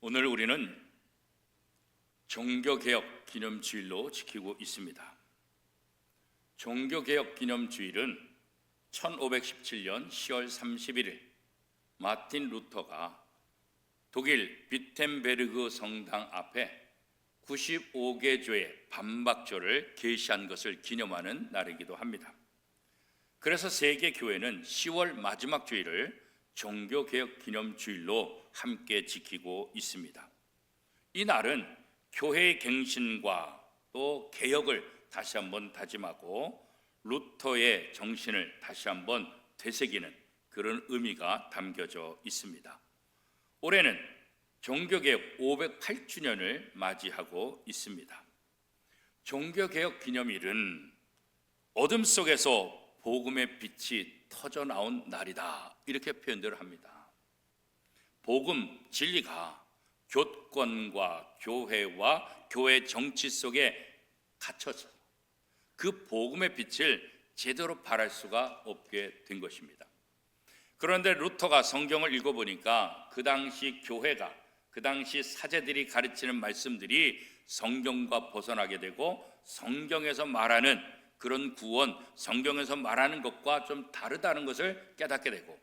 오늘 우리는 종교개혁 기념주일로 지키고 있습니다. 종교개혁 기념주일은 1517년 10월 31일 마틴 루터가 독일 비텐베르그 성당 앞에 95개 교회 반박조를 게시한 것을 기념하는 날이기도 합니다. 그래서 세계 교회는 10월 마지막 주일을 종교개혁 기념주일로 함께 지키고 있습니다. 이 날은 교회의 갱신과 또 개혁을 다시 한번 다짐하고 루터의 정신을 다시 한번 되새기는 그런 의미가 담겨져 있습니다. 올해는 종교개혁 508주년을 맞이하고 있습니다. 종교개혁 기념일은 어둠 속에서 복음의 빛이 터져 나온 날이다, 이렇게 표현들을 합니다. 복음, 진리가 교권과 교회와 교회 정치 속에 갇혀서 그 복음의 빛을 제대로 발할 수가 없게 된 것입니다. 그런데 루터가 성경을 읽어보니까 그 당시 교회가, 그 당시 사제들이 가르치는 말씀들이 성경과 벗어나게 되고 성경에서 말하는 그런 구원, 성경에서 말하는 것과 좀 다르다는 것을 깨닫게 되고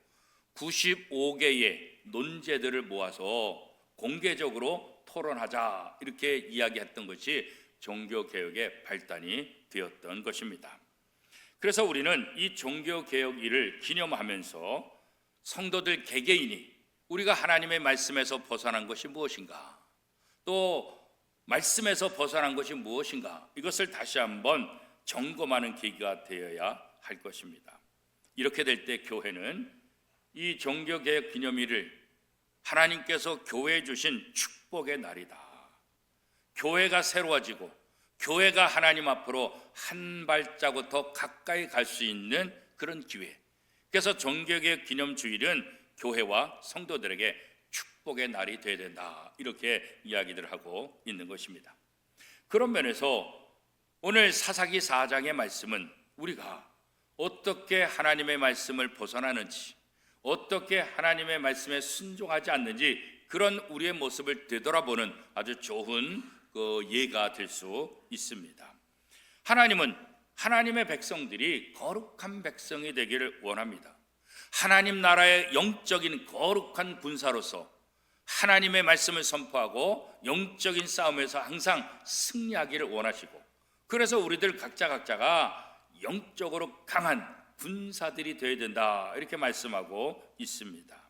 95개의 논제들을 모아서 공개적으로 토론하자, 이렇게 이야기했던 것이 종교개혁의 발단이 되었던 것입니다. 그래서 우리는 이 종교개혁일을 기념하면서 성도들 개개인이 우리가 하나님의 말씀에서 벗어난 것이 무엇인가, 또 말씀에서 벗어난 것이 무엇인가, 이것을 다시 한번 점검하는 계기가 되어야 할 것입니다. 이렇게 될 때 교회는 이 종교개혁 기념일을 하나님께서 교회에 주신 축복의 날이다, 교회가 새로워지고 교회가 하나님 앞으로 한 발자국 더 가까이 갈 수 있는 그런 기회, 그래서 종교개혁 기념주일은 교회와 성도들에게 축복의 날이 되어야 된다, 이렇게 이야기를 하고 있는 것입니다. 그런 면에서 오늘 사사기 4장의 말씀은 우리가 어떻게 하나님의 말씀을 벗어나는지, 어떻게 하나님의 말씀에 순종하지 않는지, 그런 우리의 모습을 되돌아보는 아주 좋은 예가 될 수 있습니다. 하나님은 하나님의 백성들이 거룩한 백성이 되기를 원합니다. 하나님 나라의 영적인 거룩한 군사로서 하나님의 말씀을 선포하고 영적인 싸움에서 항상 승리하기를 원하시고, 그래서 우리들 각자가 영적으로 강한 군사들이 되어야 된다, 이렇게 말씀하고 있습니다.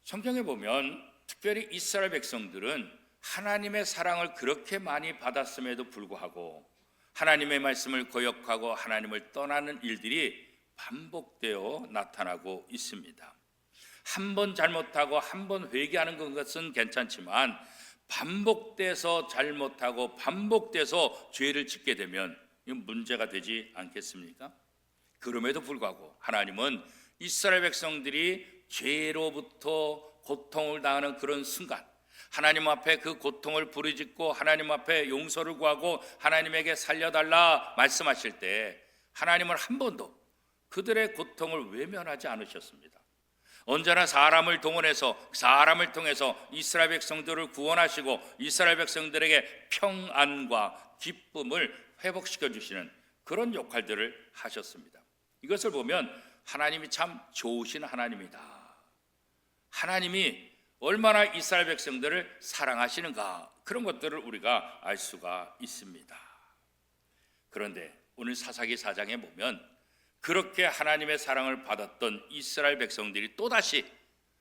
성경에 보면 특별히 이스라엘 백성들은 하나님의 사랑을 그렇게 많이 받았음에도 불구하고 하나님의 말씀을 거역하고 하나님을 떠나는 일들이 반복되어 나타나고 있습니다. 한 번 잘못하고 한 번 회개하는 것은 괜찮지만 반복돼서 잘못하고 반복돼서 죄를 짓게 되면 이건 문제가 되지 않겠습니까? 그럼에도 불구하고 하나님은 이스라엘 백성들이 죄로부터 고통을 당하는 그런 순간, 하나님 앞에 그 고통을 부르짖고 하나님 앞에 용서를 구하고 하나님에게 살려달라 말씀하실 때 하나님은 한 번도 그들의 고통을 외면하지 않으셨습니다. 언제나 사람을 동원해서 사람을 통해서 이스라엘 백성들을 구원하시고 이스라엘 백성들에게 평안과 기쁨을 회복시켜 주시는 그런 역할들을 하셨습니다. 이것을 보면 하나님이 참 좋으신 하나님이다, 하나님이 얼마나 이스라엘 백성들을 사랑하시는가, 그런 것들을 우리가 알 수가 있습니다. 그런데 오늘 사사기 4장에 보면 그렇게 하나님의 사랑을 받았던 이스라엘 백성들이 또다시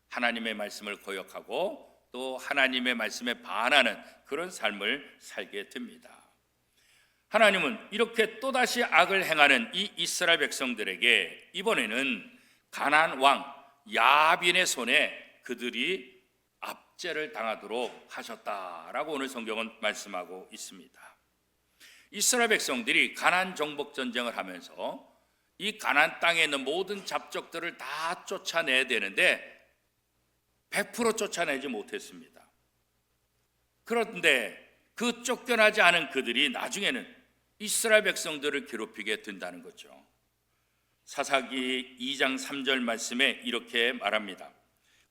하나님의 말씀을 거역하고 또 하나님의 말씀에 반하는 그런 삶을 살게 됩니다. 하나님은 이렇게 또다시 악을 행하는 이 이스라엘 백성들에게 이번에는 가나안 왕 야빈의 손에 그들이 압제를 당하도록 하셨다라고 오늘 성경은 말씀하고 있습니다. 이스라엘 백성들이 가나안 정복 전쟁을 하면서 이 가나안 땅에 있는 모든 잡족들을 다 쫓아내야 되는데 100% 쫓아내지 못했습니다. 그런데 그 쫓겨나지 않은 그들이 나중에는 이스라엘 백성들을 괴롭히게 된다는 거죠. 사사기 2장 3절 말씀에 이렇게 말합니다.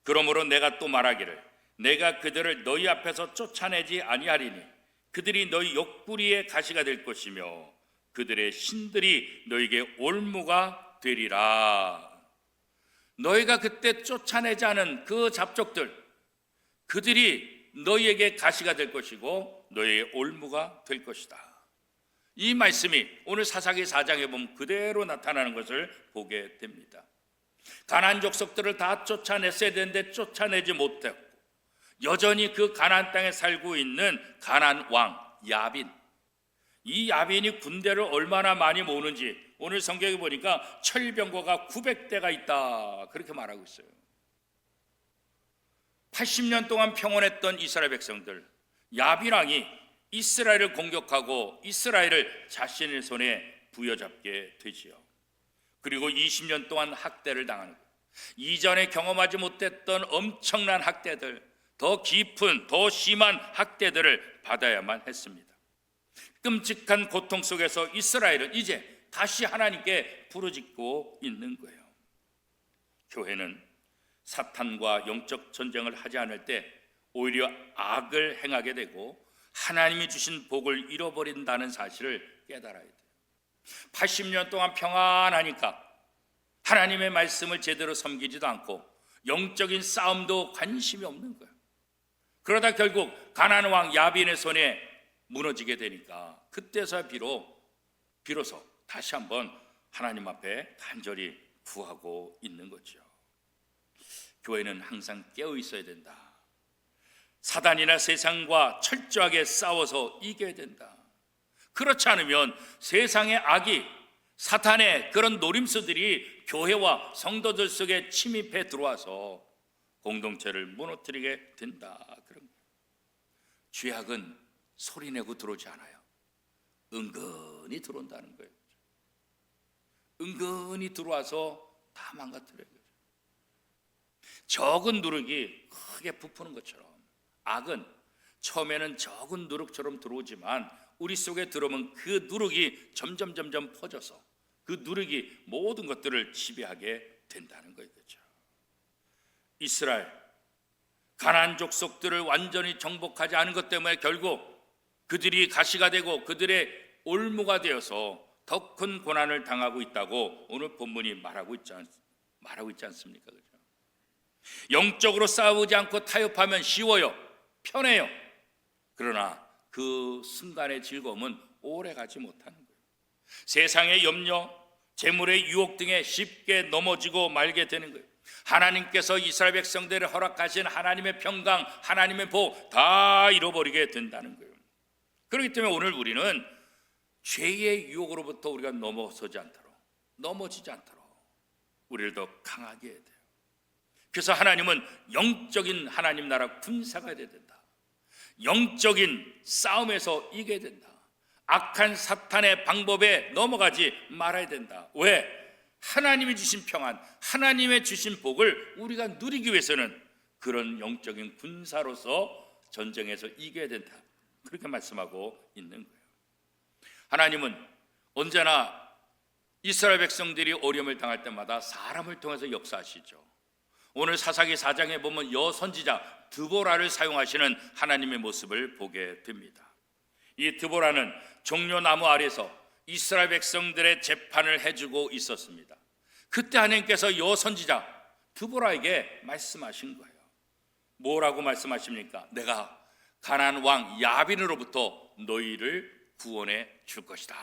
그러므로 내가 또 말하기를 내가 그들을 너희 앞에서 쫓아내지 아니하리니 그들이 너희 옆구리의 가시가 될 것이며 그들의 신들이 너희에게 올무가 되리라. 너희가 그때 쫓아내지 않은 그 잡족들, 그들이 너희에게 가시가 될 것이고 너희의 올무가 될 것이다. 이 말씀이 오늘 사사기 4장에 보면 그대로 나타나는 것을 보게 됩니다. 가나안 족속들을 다 쫓아냈어야 되는데 쫓아내지 못했고 여전히 그 가나안 땅에 살고 있는 가나안 왕 야빈, 이 야빈이 군대를 얼마나 많이 모으는지 오늘 성경에 보니까 철병거가 900대가 있다 그렇게 말하고 있어요. 80년 동안 평온했던 이스라엘 백성들, 야빈 왕이 이스라엘을 공격하고 이스라엘을 자신의 손에 부여잡게 되지요. 그리고 20년 동안 학대를 당하는 거예요. 이전에 경험하지 못했던 엄청난 학대들, 더 깊은 더 심한 학대들을 받아야만 했습니다. 끔찍한 고통 속에서 이스라엘은 이제 다시 하나님께 부르짖고 있는 거예요. 교회는 사탄과 영적 전쟁을 하지 않을 때 오히려 악을 행하게 되고 하나님이 주신 복을 잃어버린다는 사실을 깨달아야 돼요. 80년 동안 평안하니까 하나님의 말씀을 제대로 섬기지도 않고 영적인 싸움도 관심이 없는 거예요. 그러다 결국 가나안 왕 야빈의 손에 무너지게 되니까 그때서야 비로소 다시 한번 하나님 앞에 간절히 구하고 있는 거죠. 교회는 항상 깨어 있어야 된다. 사단이나 세상과 철저하게 싸워서 이겨야 된다. 그렇지 않으면 세상의 악이, 사탄의 그런 노림수들이 교회와 성도들 속에 침입해 들어와서 공동체를 무너뜨리게 된다. 그런 거예요. 죄악은 소리내고 들어오지 않아요. 은근히 들어온다는 거예요. 은근히 들어와서 다 망가뜨려요. 적은 누룩이 크게 부푸는 것처럼 악은 처음에는 적은 누룩처럼 들어오지만 우리 속에 들어오면 그 누룩이 점점 퍼져서 그 누룩이 모든 것들을 지배하게 된다는 거예요. 그렇죠? 이스라엘 가나안 족속들을 완전히 정복하지 않은 것 때문에 결국 그들이 가시가 되고 그들의 올무가 되어서 더 큰 고난을 당하고 있다고 오늘 본문이 말하고 있지 않습니까? 그렇죠? 영적으로 싸우지 않고 타협하면 쉬워요, 편해요. 그러나 그 순간의 즐거움은 오래 가지 못하는 거예요. 세상의 염려, 재물의 유혹 등에 쉽게 넘어지고 말게 되는 거예요. 하나님께서 이스라엘 백성들을 허락하신 하나님의 평강, 하나님의 복 다 잃어버리게 된다는 거예요. 그렇기 때문에 오늘 우리는 죄의 유혹으로부터 우리가 넘어지지 않도록 우리를 더 강하게 해야 돼요. 그래서 하나님은 영적인 하나님 나라 군사가 돼야 된다. 영적인 싸움에서 이겨야 된다. 악한 사탄의 방법에 넘어가지 말아야 된다. 왜? 하나님이 주신 평안, 하나님의 주신 복을 우리가 누리기 위해서는 그런 영적인 군사로서 전쟁에서 이겨야 된다. 그렇게 말씀하고 있는 거예요. 하나님은 언제나 이스라엘 백성들이 어려움을 당할 때마다 사람을 통해서 역사하시죠. 오늘 사사기 4장에 보면 여선지자 드보라를 사용하시는 하나님의 모습을 보게 됩니다. 이 드보라는 종려나무 아래서 이스라엘 백성들의 재판을 해주고 있었습니다. 그때 하나님께서 여선지자 드보라에게 말씀하신 거예요. 뭐라고 말씀하십니까? 내가 가나안 왕 야빈으로부터 너희를 구원해 줄 것이다.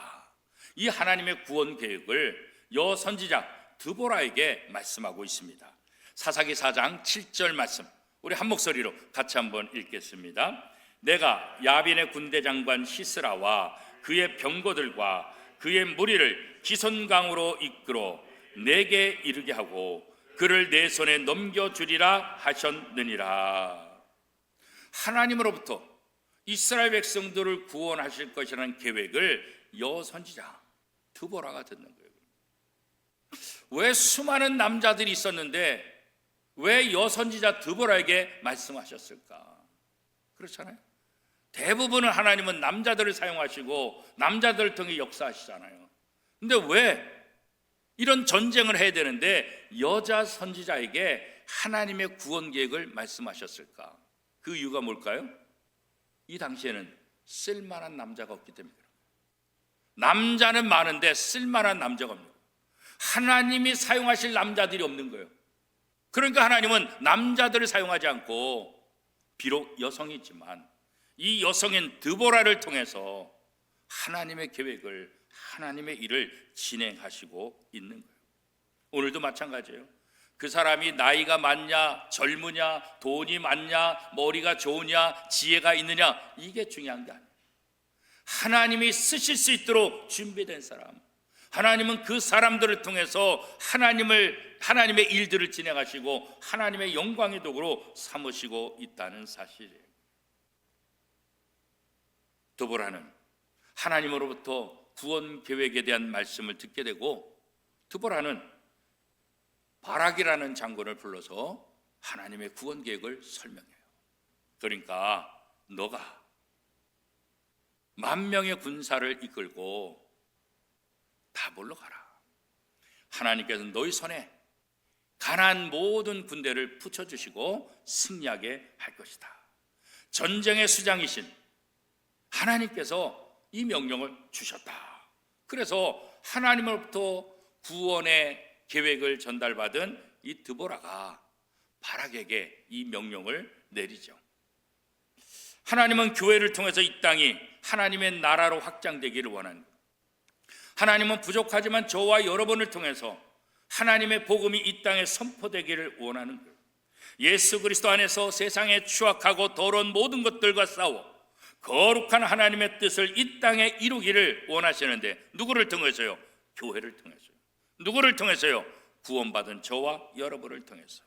이 하나님의 구원 계획을 여선지자 드보라에게 말씀하고 있습니다. 사사기 4장 7절 말씀 우리 한 목소리로 같이 한번 읽겠습니다. 내가 야빈의 군대 장관 시스라와 그의 병거들과 그의 무리를 기손강으로 이끌어 내게 이르게 하고 그를 내 손에 넘겨주리라 하셨느니라. 하나님으로부터 이스라엘 백성들을 구원하실 것이라는 계획을 여선지자 드보라가 듣는 거예요. 왜 수많은 남자들이 있었는데 왜 여선지자 드보라에게 말씀하셨을까? 그렇잖아요. 대부분은 하나님은 남자들을 사용하시고 남자들을 통해 역사하시잖아요. 근데 왜 이런 전쟁을 해야 되는데 여자 선지자에게 하나님의 구원 계획을 말씀하셨을까? 그 이유가 뭘까요? 이 당시에는 쓸만한 남자가 없기 때문입니다. 남자는 많은데 쓸만한 남자가 없는 거예요. 하나님이 사용하실 남자들이 없는 거예요. 그러니까 하나님은 남자들을 사용하지 않고 비록 여성이지만 이 여성인 드보라를 통해서 하나님의 계획을, 하나님의 일을 진행하시고 있는 거예요. 오늘도 마찬가지예요. 그 사람이 나이가 많냐, 젊으냐, 돈이 많냐, 머리가 좋으냐, 지혜가 있느냐, 이게 중요한 게 아니에요. 하나님이 쓰실 수 있도록 준비된 사람, 하나님은 그 사람들을 통해서 하나님의 일들을 진행하시고 하나님의 영광의 도구로 삼으시고 있다는 사실이에요. 드보라는 하나님으로부터 구원 계획에 대한 말씀을 듣게 되고, 드보라는 바락이라는 장군을 불러서 하나님의 구원 계획을 설명해요. 그러니까 너가 10,000명의 군사를 이끌고 다볼로 가라. 하나님께서 너희 손에 가나안 모든 군대를 붙여주시고 승리하게 할 것이다. 전쟁의 수장이신 하나님께서 이 명령을 주셨다. 그래서 하나님으로부터 구원의 계획을 전달받은 이 드보라가 바락에게 이 명령을 내리죠. 하나님은 교회를 통해서 이 땅이 하나님의 나라로 확장되기를 원합니다. 하나님은 부족하지만 저와 여러분을 통해서 하나님의 복음이 이 땅에 선포되기를 원하는 거예요. 예수 그리스도 안에서 세상에 추악하고 더러운 모든 것들과 싸워 거룩한 하나님의 뜻을 이 땅에 이루기를 원하시는데, 누구를 통해서요? 교회를 통해서요. 누구를 통해서요? 구원받은 저와 여러분을 통해서.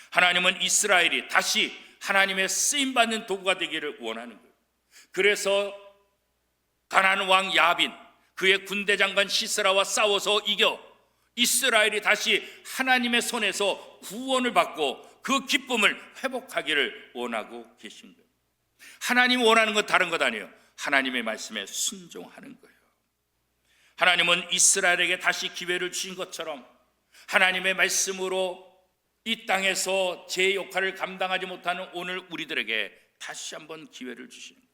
하나님은 이스라엘이 다시 하나님의 쓰임받는 도구가 되기를 원하는 거예요. 그래서 가나안 왕 야빈, 그의 군대 장관 시스라와 싸워서 이겨 이스라엘이 다시 하나님의 손에서 구원을 받고 그 기쁨을 회복하기를 원하고 계신 거예요. 하나님이 원하는 건 다른 것 아니에요. 하나님의 말씀에 순종하는 거예요. 하나님은 이스라엘에게 다시 기회를 주신 것처럼 하나님의 말씀으로 이 땅에서 제 역할을 감당하지 못하는 오늘 우리들에게 다시 한번 기회를 주시는 거예요.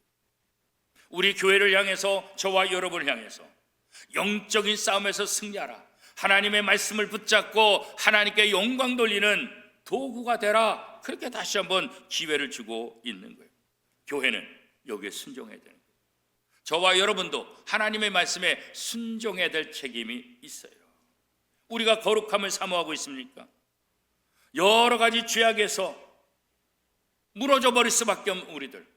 우리 교회를 향해서, 저와 여러분을 향해서 영적인 싸움에서 승리하라, 하나님의 말씀을 붙잡고 하나님께 영광 돌리는 도구가 되라, 그렇게 다시 한번 기회를 주고 있는 거예요. 교회는 여기에 순종해야 되는 거예요. 저와 여러분도 하나님의 말씀에 순종해야 될 책임이 있어요. 우리가 거룩함을 사모하고 있습니까? 여러 가지 죄악에서 무너져 버릴 수밖에 없는 우리들,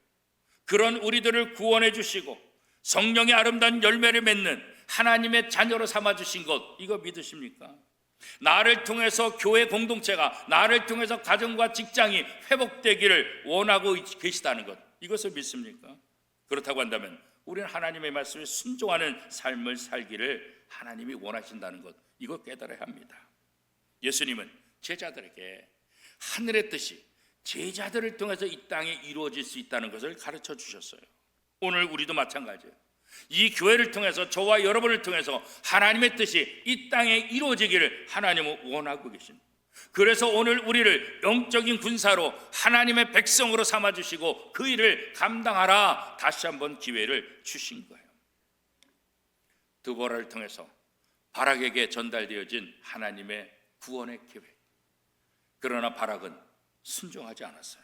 그런 우리들을 구원해 주시고 성령의 아름다운 열매를 맺는 하나님의 자녀로 삼아주신 것, 이거 믿으십니까? 나를 통해서 교회 공동체가, 나를 통해서 가정과 직장이 회복되기를 원하고 계시다는 것, 이것을 믿습니까? 그렇다고 한다면 우리는 하나님의 말씀에 순종하는 삶을 살기를 하나님이 원하신다는 것, 이거 깨달아야 합니다. 예수님은 제자들에게 하늘의 뜻이 제자들을 통해서 이 땅에 이루어질 수 있다는 것을 가르쳐 주셨어요. 오늘 우리도 마찬가지예요. 이 교회를 통해서, 저와 여러분을 통해서 하나님의 뜻이 이 땅에 이루어지기를 하나님은 원하고 계십니다. 그래서 오늘 우리를 영적인 군사로 하나님의 백성으로 삼아주시고 그 일을 감당하라, 다시 한번 기회를 주신 거예요. 드보라를 통해서 바락에게 전달되어진 하나님의 구원의 계획. 그러나 바락은 순종하지 않았어요.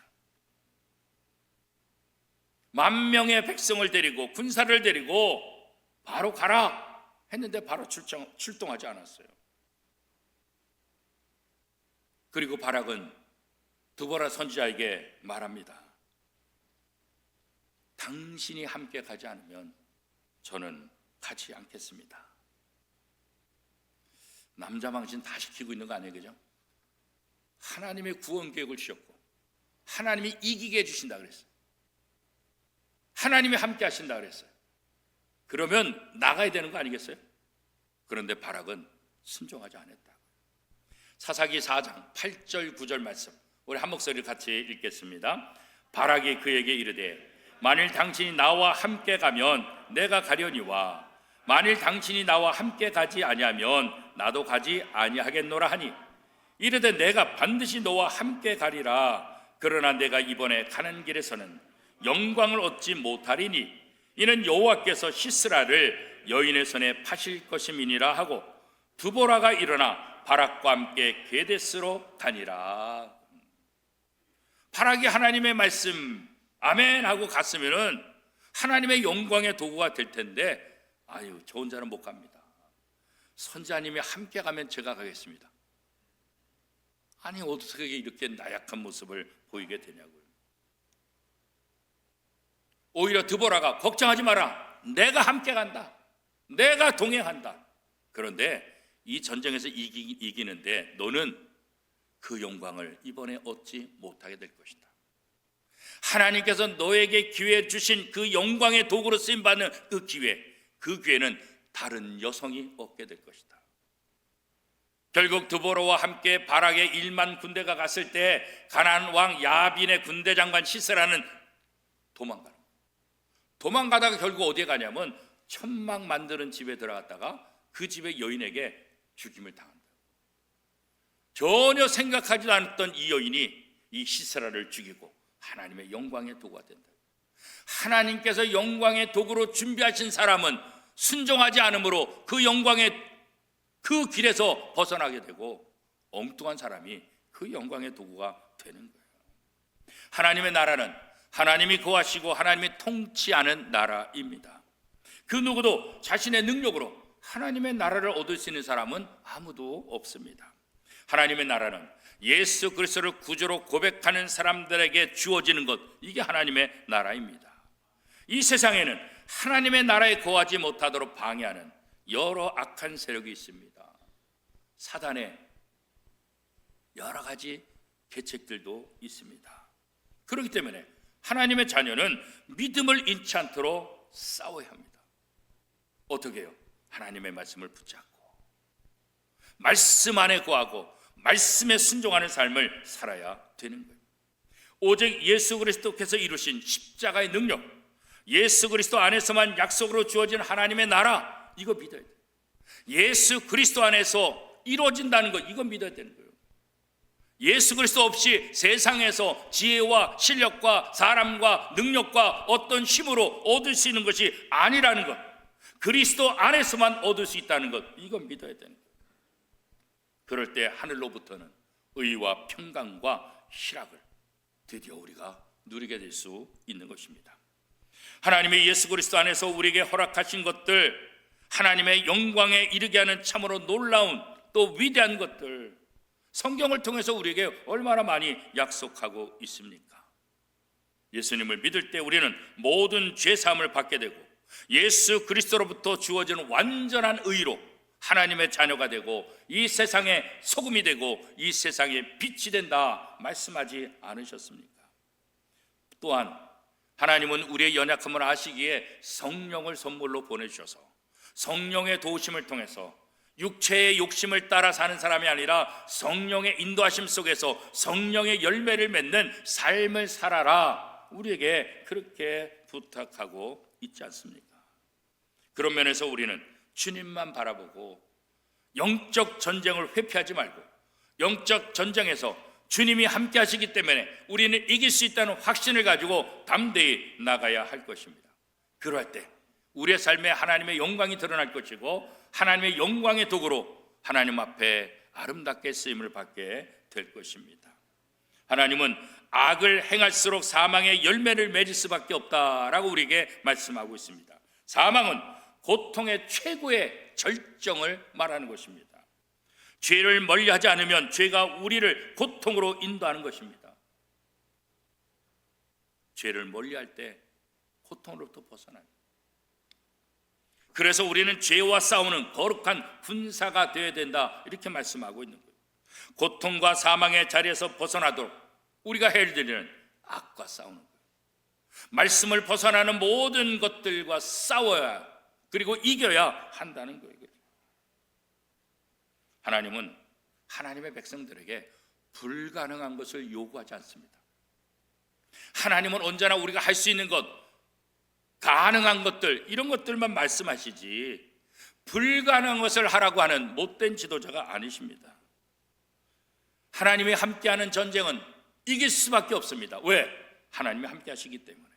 10,000명의 백성을 데리고, 군사를 데리고 바로 가라 했는데 바로 출동하지 않았어요. 그리고 바락은 드보라 선지자에게 말합니다. 당신이 함께 가지 않으면 저는 가지 않겠습니다. 남자 망신 다 시키고 있는 거 아니에요, 그죠? 하나님의 구원 계획을 주셨고 하나님이 이기게 해주신다 그랬어요. 하나님이 함께 하신다 그랬어요. 그러면 나가야 되는 거 아니겠어요? 그런데 바락은 순종하지 않았다. 사사기 4장 8절 9절 말씀, 우리 한 목소리를 같이 읽겠습니다. 바락이 그에게 이르되 만일 당신이 나와 함께 가면 내가 가려니와 만일 당신이 나와 함께 가지 아니하면 나도 가지 아니하겠노라 하니 이르되 내가 반드시 너와 함께 가리라. 그러나 내가 이번에 가는 길에서는 영광을 얻지 못하리니 이는 여호와께서 시스라를 여인의 손에 파실 것임이니라 하고 드보라가 일어나 바락과 함께 게데스로 가니라. 바락이 하나님의 말씀 아멘 하고 갔으면은 하나님의 영광의 도구가 될 텐데 저 혼자는 못 갑니다. 선지자님이 함께 가면 제가 가겠습니다. 어떻게 이렇게 나약한 모습을 보이게 되냐고요. 오히려 드보라가 걱정하지 마라, 내가 함께 간다, 내가 동행한다. 그런데 이 전쟁에서 이기는데 너는 그 영광을 이번에 얻지 못하게 될 것이다. 하나님께서 너에게 기회 주신 그 영광의 도구로 쓰임받는 그 기회는 다른 여성이 얻게 될 것이다. 결국 드보라와 함께 바락의 1만 군대가 갔을 때 가나안 왕 야빈의 군대 장관 시스라는 도망가다가 결국 어디에 가냐면 천막 만드는 집에 들어갔다가 그 집의 여인에게 죽임을 당한다. 전혀 생각하지도 않았던 이 여인이 이 시스라를 죽이고 하나님의 영광의 도구가 된다. 하나님께서 영광의 도구로 준비하신 사람은 순종하지 않으므로 그 영광의 그 길에서 벗어나게 되고 엉뚱한 사람이 그 영광의 도구가 되는 거예요. 하나님의 나라는 하나님이 거하시고 하나님이 통치하는 나라입니다. 그 누구도 자신의 능력으로 하나님의 나라를 얻을 수 있는 사람은 아무도 없습니다. 하나님의 나라는 예수 그리스도를 구주로 고백하는 사람들에게 주어지는 것, 이게 하나님의 나라입니다. 이 세상에는 하나님의 나라에 거하지 못하도록 방해하는 여러 악한 세력이 있습니다. 사단의 여러 가지 계책들도 있습니다. 그렇기 때문에 하나님의 자녀는 믿음을 잃지 않도록 싸워야 합니다. 어떻게 해요? 하나님의 말씀을 붙잡고 말씀 안에 거하고 말씀에 순종하는 삶을 살아야 되는 거예요. 오직 예수 그리스도께서 이루신 십자가의 능력, 예수 그리스도 안에서만 약속으로 주어진 하나님의 나라, 이거 믿어야 돼요. 예수 그리스도 안에서 이루어진다는 거, 이거 믿어야 되는 거예요. 예수 그리스도 없이 세상에서 지혜와 실력과 사람과 능력과 어떤 힘으로 얻을 수 있는 것이 아니라는 것, 그리스도 안에서만 얻을 수 있다는 것, 이건 믿어야 되는 거예요. 그럴 때 하늘로부터는 의와 평강과 희락을 드디어 우리가 누리게 될 수 있는 것입니다. 하나님의 예수 그리스도 안에서 우리에게 허락하신 것들, 하나님의 영광에 이르게 하는 참으로 놀라운 또 위대한 것들, 성경을 통해서 우리에게 얼마나 많이 약속하고 있습니까? 예수님을 믿을 때 우리는 모든 죄사함을 받게 되고 예수 그리스도로부터 주어지는 완전한 의로 하나님의 자녀가 되고 이 세상의 소금이 되고 이 세상의 빛이 된다 말씀하지 않으셨습니까? 또한 하나님은 우리의 연약함을 아시기에 성령을 선물로 보내주셔서 성령의 도우심을 통해서 육체의 욕심을 따라 사는 사람이 아니라 성령의 인도하심 속에서 성령의 열매를 맺는 삶을 살아라, 우리에게 그렇게 부탁하고 있지 않습니까? 그런 면에서 우리는 주님만 바라보고 영적 전쟁을 회피하지 말고 영적 전쟁에서 주님이 함께 하시기 때문에 우리는 이길 수 있다는 확신을 가지고 담대히 나가야 할 것입니다. 그럴 때 우리의 삶에 하나님의 영광이 드러날 것이고 하나님의 영광의 도구로 하나님 앞에 아름답게 쓰임을 받게 될 것입니다. 하나님은 악을 행할수록 사망의 열매를 맺을 수밖에 없다라고 우리에게 말씀하고 있습니다. 사망은 고통의 최고의 절정을 말하는 것입니다. 죄를 멀리하지 않으면 죄가 우리를 고통으로 인도하는 것입니다. 죄를 멀리할 때 고통으로부터 벗어나요. 그래서 우리는 죄와 싸우는 거룩한 군사가 되어야 된다, 이렇게 말씀하고 있는 거예요. 고통과 사망의 자리에서 벗어나도록 우리가 해야 되는 악과 싸우는 거예요. 말씀을 벗어나는 모든 것들과 싸워야, 그리고 이겨야 한다는 거예요. 하나님은 하나님의 백성들에게 불가능한 것을 요구하지 않습니다. 하나님은 언제나 우리가 할 수 있는 것, 가능한 것들, 이런 것들만 말씀하시지 불가능한 것을 하라고 하는 못된 지도자가 아니십니다. 하나님이 함께하는 전쟁은 이길 수밖에 없습니다. 왜? 하나님이 함께 하시기 때문에.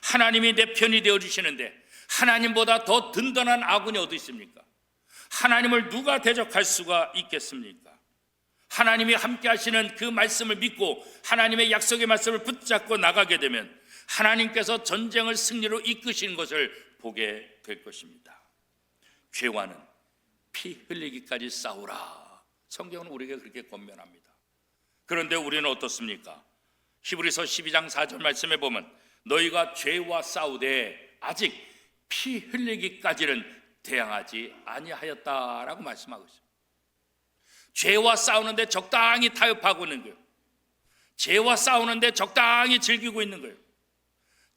하나님이 내 편이 되어주시는데 하나님보다 더 든든한 아군이 어디 있습니까? 하나님을 누가 대적할 수가 있겠습니까? 하나님이 함께 하시는 그 말씀을 믿고 하나님의 약속의 말씀을 붙잡고 나가게 되면 하나님께서 전쟁을 승리로 이끄시는 것을 보게 될 것입니다. 죄와는 피 흘리기까지 싸우라. 성경은 우리에게 그렇게 권면합니다. 그런데 우리는 어떻습니까? 히브리서 12장 4절 말씀에 보면 너희가 죄와 싸우되 아직 피 흘리기까지는 대항하지 아니하였다라고 말씀하고 있습니다. 죄와 싸우는데 적당히 타협하고 있는 거예요. 죄와 싸우는데 적당히 즐기고 있는 거예요.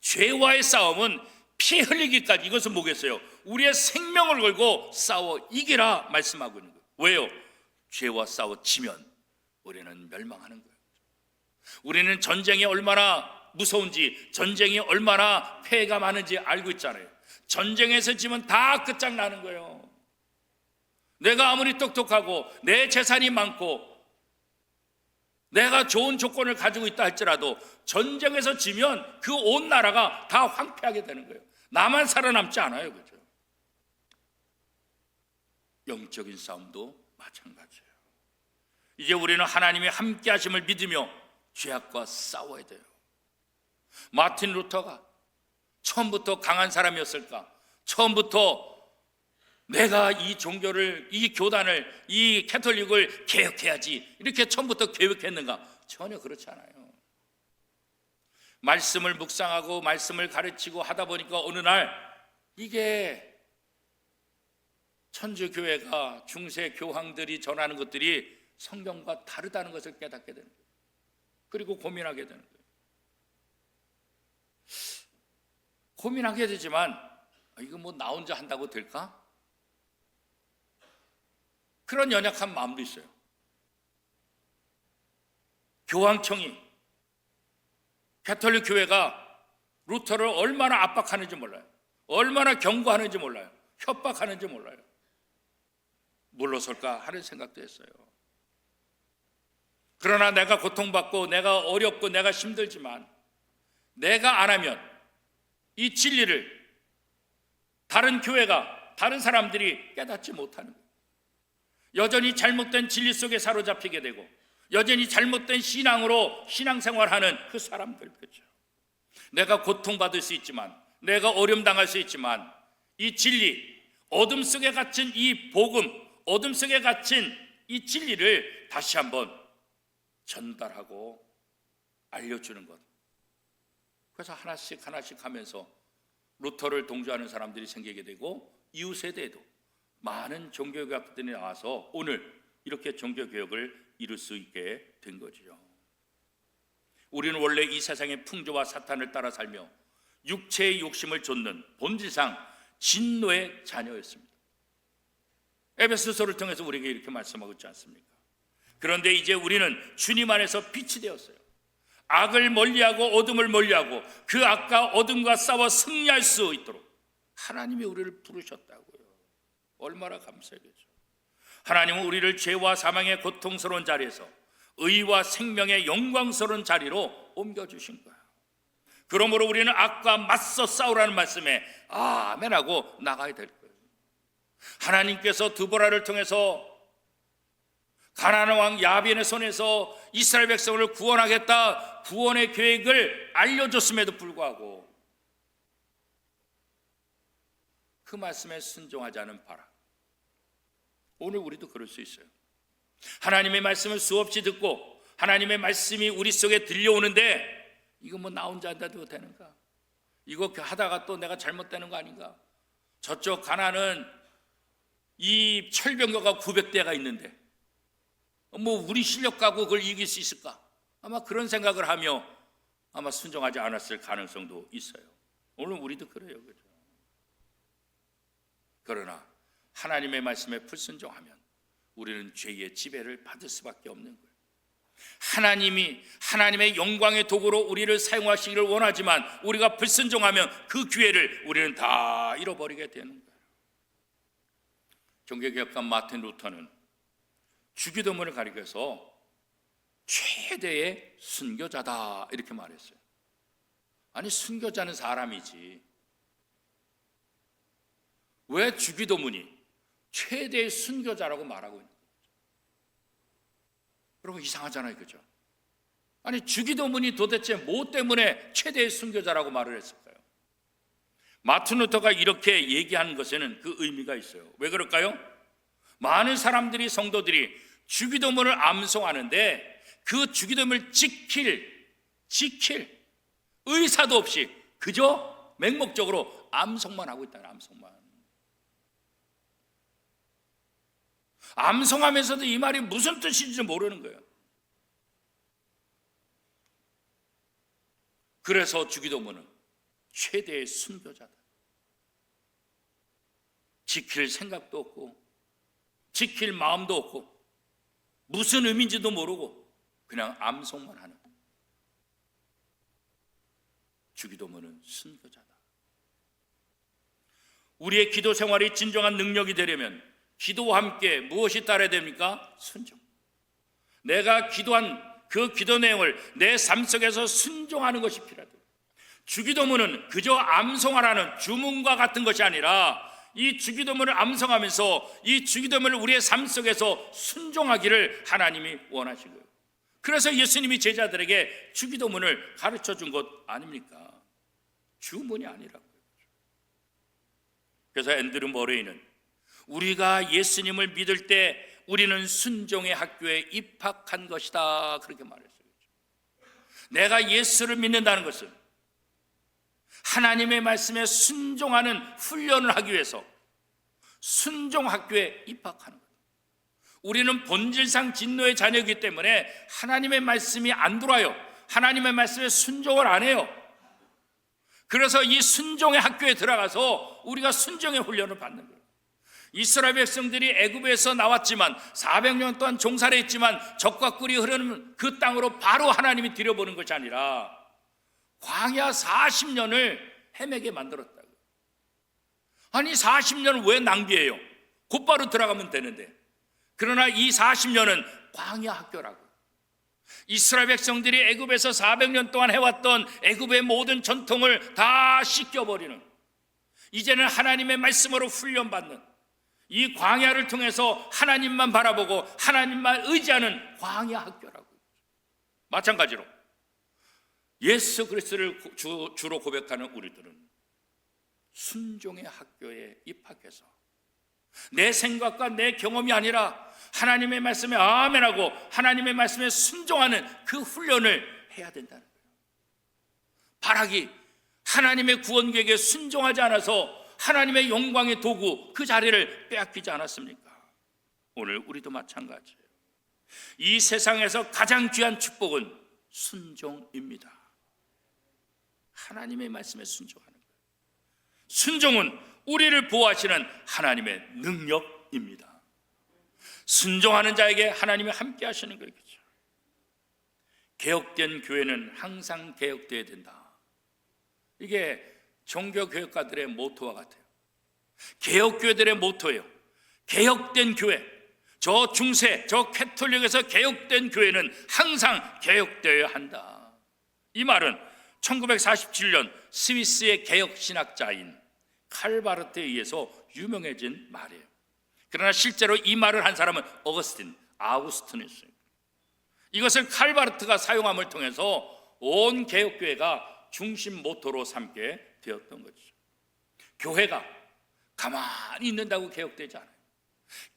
죄와의 싸움은 피 흘리기까지. 이것은 뭐겠어요? 우리의 생명을 걸고 싸워 이기라 말씀하고 있는 거예요. 왜요? 죄와 싸워 지면 우리는 멸망하는 거예요. 우리는 전쟁이 얼마나 무서운지, 전쟁이 얼마나 폐해가 많은지 알고 있잖아요. 전쟁에서 지면 다 끝장나는 거예요. 내가 아무리 똑똑하고 내 재산이 많고 내가 좋은 조건을 가지고 있다 할지라도 전쟁에서 지면 그 온 나라가 다 황폐하게 되는 거예요. 나만 살아남지 않아요. 그죠? 영적인 싸움도 마찬가지예요. 이제 우리는 하나님의 함께 하심을 믿으며 죄악과 싸워야 돼요. 마틴 루터가 처음부터 강한 사람이었을까? 처음부터 내가 이 종교를, 이 교단을, 이 캐톨릭을 개혁해야지 이렇게 처음부터 계획했는가? 전혀 그렇지 않아요. 말씀을 묵상하고 말씀을 가르치고 하다 보니까 어느 날 이게 천주교회가 중세 교황들이 전하는 것들이 성경과 다르다는 것을 깨닫게 되는 거예요. 그리고 고민하게 되는 거예요. 고민하게 되지만 이거 뭐 나 혼자 한다고 될까? 그런 연약한 마음도 있어요. 교황청이 가톨릭 교회가 루터를 얼마나 압박하는지 몰라요. 얼마나 경고하는지 몰라요. 협박하는지 몰라요. 물러설까 하는 생각도 했어요. 그러나 내가 고통받고 내가 어렵고 내가 힘들지만 내가 안 하면 이 진리를 다른 교회가, 다른 사람들이 깨닫지 못하는 거예요. 여전히 잘못된 진리 속에 사로잡히게 되고 여전히 잘못된 신앙으로 신앙생활하는 그 사람들. 그렇죠? 내가 고통받을 수 있지만, 내가 어려움 당할 수 있지만 이 진리, 어둠 속에 갇힌 이 복음, 어둠 속에 갇힌 이 진리를 다시 한번 전달하고 알려주는 것. 그래서 하나씩 하면서 루터를 동조하는 사람들이 생기게 되고 이후 세대에도 많은 종교개혁들이 나와서 오늘 이렇게 종교개혁을 이룰 수 있게 된 거죠. 우리는 원래 이 세상의 풍조와 사탄을 따라 살며 육체의 욕심을 좇는 본질상 진노의 자녀였습니다. 에베소서를 통해서 우리에게 이렇게 말씀하고 있지 않습니까? 그런데 이제 우리는 주님 안에서 빛이 되었어요. 악을 멀리하고 어둠을 멀리하고 그 악과 어둠과 싸워 승리할 수 있도록 하나님이 우리를 부르셨다고요. 얼마나 감사하겠죠. 하나님은 우리를 죄와 사망의 고통스러운 자리에서 의와 생명의 영광스러운 자리로 옮겨주신 거예요. 그러므로 우리는 악과 맞서 싸우라는 말씀에 아멘하고 나가야 될 거예요. 하나님께서 드보라를 통해서 가나안 왕 야빈의 손에서 이스라엘 백성을 구원하겠다 구원의 계획을 알려줬음에도 불구하고 그 말씀에 순종하지 않은 바라. 오늘 우리도 그럴 수 있어요. 하나님의 말씀을 수없이 듣고 하나님의 말씀이 우리 속에 들려오는데 이거 뭐 나 혼자 한다도 되는가? 이거 하다가 또 내가 잘못되는 거 아닌가? 저쪽 가나안은 이 철병거가 900대가 있는데 뭐 우리 실력 가지고 그걸 이길 수 있을까? 아마 그런 생각을 하며 아마 순종하지 않았을 가능성도 있어요. 오늘 우리도 그래요. 그죠? 그러나 하나님의 말씀에 불순종하면 우리는 죄의 지배를 받을 수밖에 없는 거예요. 하나님이 하나님의 영광의 도구로 우리를 사용하시기를 원하지만 우리가 불순종하면 그 기회를 우리는 다 잃어버리게 되는 거예요. 종교개혁가 마틴 루터는 주기도문을 가리켜서 최대의 순교자다 이렇게 말했어요. 아니, 순교자는 사람이지 왜 주기도문이 최대의 순교자라고 말하고 있는 거죠? 여러분, 이상하잖아요, 그죠? 아니, 주기도문이 도대체 뭐 때문에 최대의 순교자라고 말을 했을까요? 마틴 루터가 이렇게 얘기하는 것에는 그 의미가 있어요. 왜 그럴까요? 많은 사람들이, 성도들이 주기도문을 암송하는데 그 주기도문을 지킬 의사도 없이 그저 맹목적으로 암송만 하고 있다. 암송하면서도 이 말이 무슨 뜻인지 모르는 거예요. 그래서 주기도문은 최대의 순교자다. 지킬 생각도 없고 지킬 마음도 없고 무슨 의미인지도 모르고 그냥 암송만 하는 주기도문은 순교자다. 우리의 기도 생활이 진정한 능력이 되려면 기도와 함께 무엇이 따라야 됩니까? 순종. 내가 기도한 그 기도 내용을 내 삶 속에서 순종하는 것이 필요하다. 주기도문은 그저 암송하라는 주문과 같은 것이 아니라 이 주기도문을 암송하면서 이 주기도문을 우리의 삶 속에서 순종하기를 하나님이 원하신 거예요. 그래서 예수님이 제자들에게 주기도문을 가르쳐 준 것 아닙니까? 주문이 아니라고요. 그래서 앤드류 머레이는 우리가 예수님을 믿을 때 우리는 순종의 학교에 입학한 것이다 그렇게 말했어요. 내가 예수를 믿는다는 것은 하나님의 말씀에 순종하는 훈련을 하기 위해서 순종 학교에 입학하는 거예요. 우리는 본질상 진노의 자녀이기 때문에 하나님의 말씀이 안 들어와요. 하나님의 말씀에 순종을 안 해요. 그래서 이 순종의 학교에 들어가서 우리가 순종의 훈련을 받는 거예요. 이스라엘 백성들이 애굽에서 나왔지만 400년 동안 종살이 했지만 적과 꿀이 흐르는 그 땅으로 바로 하나님이 들여보는 것이 아니라 광야 40년을 헤매게 만들었다고. 아니, 40년을 왜 낭비해요? 곧바로 들어가면 되는데. 그러나 이 40년은 광야 학교라고. 이스라엘 백성들이 애굽에서 400년 동안 해왔던 애굽의 모든 전통을 다 씻겨버리는, 이제는 하나님의 말씀으로 훈련받는, 이 광야를 통해서 하나님만 바라보고 하나님만 의지하는 광야 학교라고. 마찬가지로 예수 그리스도를 주로 고백하는 우리들은 순종의 학교에 입학해서 내 생각과 내 경험이 아니라 하나님의 말씀에 아멘하고 하나님의 말씀에 순종하는 그 훈련을 해야 된다는 거예요. 바락이 하나님의 구원 계획에 순종하지 않아서 하나님의 영광의 도구 그 자리를 빼앗기지 않았습니까? 오늘 우리도 마찬가지예요. 이 세상에서 가장 귀한 축복은 순종입니다. 하나님의 말씀에 순종하는 거예요. 순종은 우리를 보호하시는 하나님의 능력입니다. 순종하는 자에게 하나님이 함께 하시는 거겠죠. 개혁된 교회는 항상 개혁되어야 된다. 이게 종교교육가들의 모토와 같아요. 개혁교회들의 모토예요. 개혁된 교회, 저 중세, 저 캐톨릭에서 개혁된 교회는 항상 개혁되어야 한다. 이 말은 1947년 스위스의 개혁신학자인 칼바르트에 의해서 유명해진 말이에요. 그러나 실제로 이 말을 한 사람은 아우구스틴이었어요. 이것을 칼바르트가 사용함을 통해서 온 개혁교회가 중심 모토로 삼게 되었던 것이죠. 교회가 가만히 있는다고 개혁되지 않아요.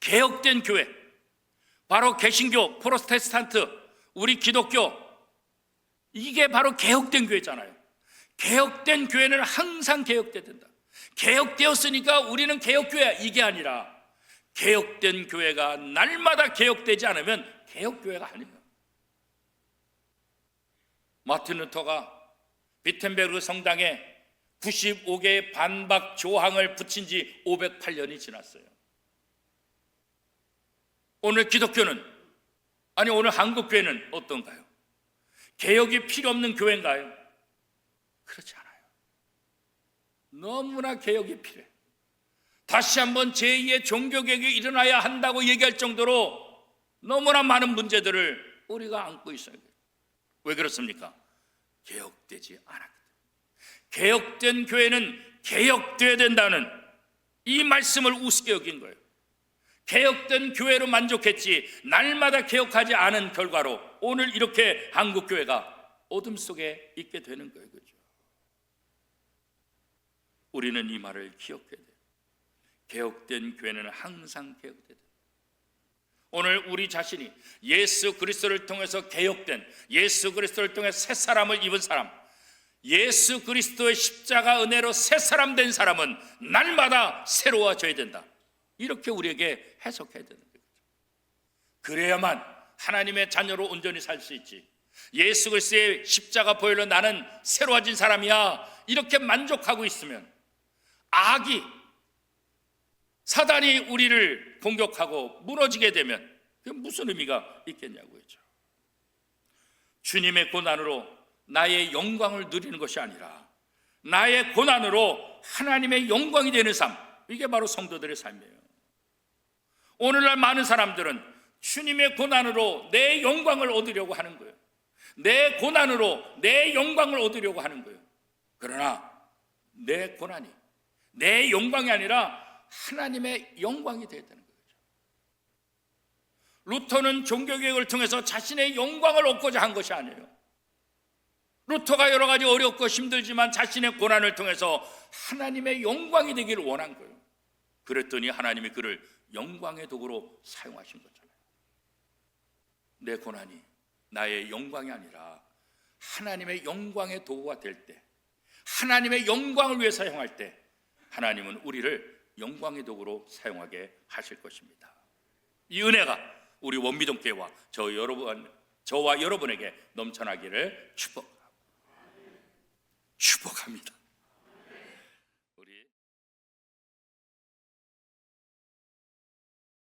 개혁된 교회, 바로 개신교, 프로테스탄트, 우리 기독교, 이게 바로 개혁된 교회잖아요. 개혁된 교회는 항상 개혁돼야 된다. 개혁되었으니까 우리는 개혁교회야, 이게 아니라 개혁된 교회가 날마다 개혁되지 않으면 개혁교회가 아닙니다. 마틴 루터가 비텐베르그 성당에 95개의 반박 조항을 붙인 지 508년이 지났어요. 오늘 기독교는, 아니 오늘 한국교회는 어떤가요? 개혁이 필요 없는 교회인가요? 그렇지 않아요. 너무나 개혁이 필요해요. 다시 한번 제2의 종교개혁이 일어나야 한다고 얘기할 정도로 너무나 많은 문제들을 우리가 안고 있어야 돼요. 왜 그렇습니까? 개혁되지 않았기 때문에. 개혁된 교회는 개혁되어야 된다는 이 말씀을 우습게 여긴 거예요. 개혁된 교회로 만족했지 날마다 개혁하지 않은 결과로 오늘 이렇게 한국 교회가 어둠 속에 있게 되는 거예요. 그죠? 우리는 이 말을 기억해야 돼요. 개혁된 교회는 항상 개혁돼야 돼요. 오늘 우리 자신이 예수 그리스도를 통해서 개혁된, 예수 그리스도를 통해 새 사람을 입은 사람, 예수 그리스도의 십자가 은혜로 새 사람 된 사람은 날마다 새로워져야 된다. 이렇게 우리에게 해석해야 되는 거죠. 그래야만 하나님의 자녀로 온전히 살 수 있지. 예수 그리스도의 십자가 보혈로 나는 새로워진 사람이야, 이렇게 만족하고 있으면 악이, 사단이 우리를 공격하고 무너지게 되면 그게 무슨 의미가 있겠냐고요. 주님의 고난으로 나의 영광을 누리는 것이 아니라 나의 고난으로 하나님의 영광이 되는 삶, 이게 바로 성도들의 삶이에요. 오늘날 많은 사람들은 주님의 고난으로 내 영광을 얻으려고 하는 거예요. 내 고난으로 내 영광을 얻으려고 하는 거예요. 그러나 내 고난이 내 영광이 아니라 하나님의 영광이 되어야 되는 거죠. 루터는 종교개혁을 통해서 자신의 영광을 얻고자 한 것이 아니에요. 루터가 여러 가지 어렵고 힘들지만 자신의 고난을 통해서 하나님의 영광이 되기를 원한 거예요. 그랬더니 하나님이 그를 영광의 도구로 사용하신 거잖아요. 내 고난이 나의 영광이 아니라 하나님의 영광의 도구가 될 때, 하나님의 영광을 위해 사용할 때 하나님은 우리를 영광의 도구로 사용하게 하실 것입니다. 이 은혜가 우리 원미동교회와 저와 여러분에게 넘쳐나기를 축복합니다.